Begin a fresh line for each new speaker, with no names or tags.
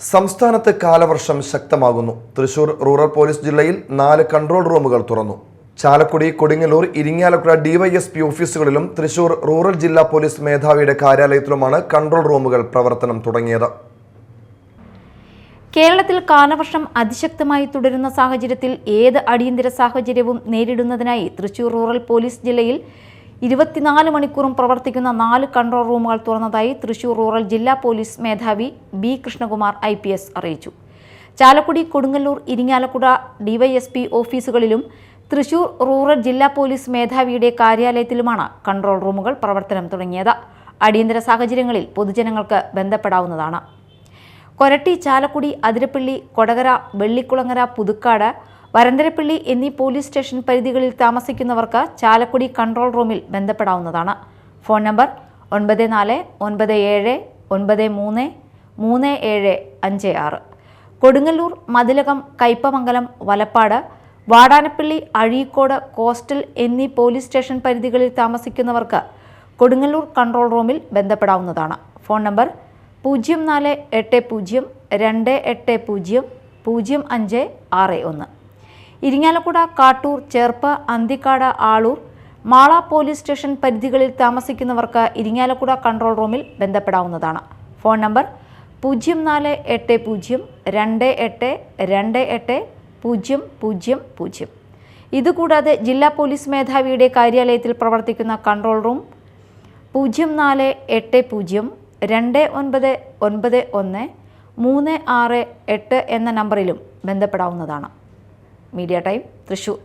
സംസ്ഥാനത്ത് കാലവർഷം ശക്തമാകുന്നു. തൃശൂർ റൂറൽ പോലീസ് ജില്ലയിൽ 4 കൺട്രോൾ റൂമുകൾ തുറന്നു. ചാലക്കുടി, കൊടുങ്ങല്ലൂർ, ഇരിങ്ങാലക്കുട ഡിവൈഎസ്പി ഓഫീസുകളിലും തൃശൂർ റൂറൽ ജില്ലാ പോലീസ് മേധാവിയുടെ കാര്യാലയത്തിലുമാണ് കൺട്രോൾ റൂമുകൾ പ്രവർത്തനം തുടങ്ങിയത്.
കേരളത്തിൽ കാലവർഷം അതിശക്തമായി തുടരുന്ന സാഹചര്യത്തിൽ ഏത് അടിയന്തര സാഹചര്യവും നേരിടുന്നതിനായി തൃശൂർ റൂറൽ പോലീസ് ജില്ലയിൽ 24 മണിക്കൂറും പ്രവർത്തിക്കുന്ന 4 കൺട്രോൾ റൂമുകൾ തുറന്നതായി തൃശൂർ റൂറൽ ജില്ലാ പോലീസ് മേധാവി ബി കൃഷ്ണകുമാർ IPS അറിയിച്ചു. ചാലക്കുടി, കൊടുങ്ങല്ലൂർ, ഇരിങ്ങാലക്കുട ഡിവൈഎസ്പി ഓഫീസുകളിലും തൃശൂർ റൂറൽ ജില്ലാ പോലീസ് മേധാവിയുടെ കാര്യാലയത്തിലുമാണ് കൺട്രോൾ റൂമുകൾ പ്രവർത്തനം തുടങ്ങിയത്. അടിയന്തര സാഹചര്യങ്ങളിൽ പൊതുജനങ്ങൾക്ക് ബന്ധപ്പെടാവുന്നതാണ്. കൊരട്ടി, ചാലക്കുടി, അതിരപ്പള്ളി, കൊടകര, വെള്ളിക്കുളങ്ങര, പുതുക്കാട്, വരന്തരപ്പള്ളി എന്നീ പോലീസ് സ്റ്റേഷൻ പരിധികളിൽ താമസിക്കുന്നവർക്ക് ചാലക്കുടി കൺട്രോൾ റൂമിൽ ബന്ധപ്പെടാവുന്നതാണ്. Phone number 9497933756. Kodungallur, Mathilakam, Kaipamangalam, Valappad, Vadanappally, Azhikode, coastal എന്നീ പോലീസ് സ്റ്റേഷൻ പരിധികളിൽ താമസിക്കുന്നവർക്ക് കൊടുങ്ങല്ലൂർ കൺട്രോൾ റൂമിൽ ബന്ധപ്പെടാവുന്നതാണ്. Phone number 048028000561. Irinjalakuda, Kattoor, Cherpu, Anthikad, Aloor, Mala police station പരിധികളിൽ താമസിക്കുന്നവർക്ക് ഇരിങ്ങാലക്കുട കൺട്രോൾ റൂമിൽ ബന്ധപ്പെടാവുന്നതാണ്. Phone number 048028280000. ഇതുകൂടാതെ ജില്ലാ പോലീസ് മേധാവിയുടെ കാര്യാലയത്തിൽ പ്രവർത്തിക്കുന്ന കൺട്രോൾ റൂം 0480299136 എന്ന നമ്പറിലും ബന്ധപ്പെടാവുന്നതാണ്. Media time, Thrissur.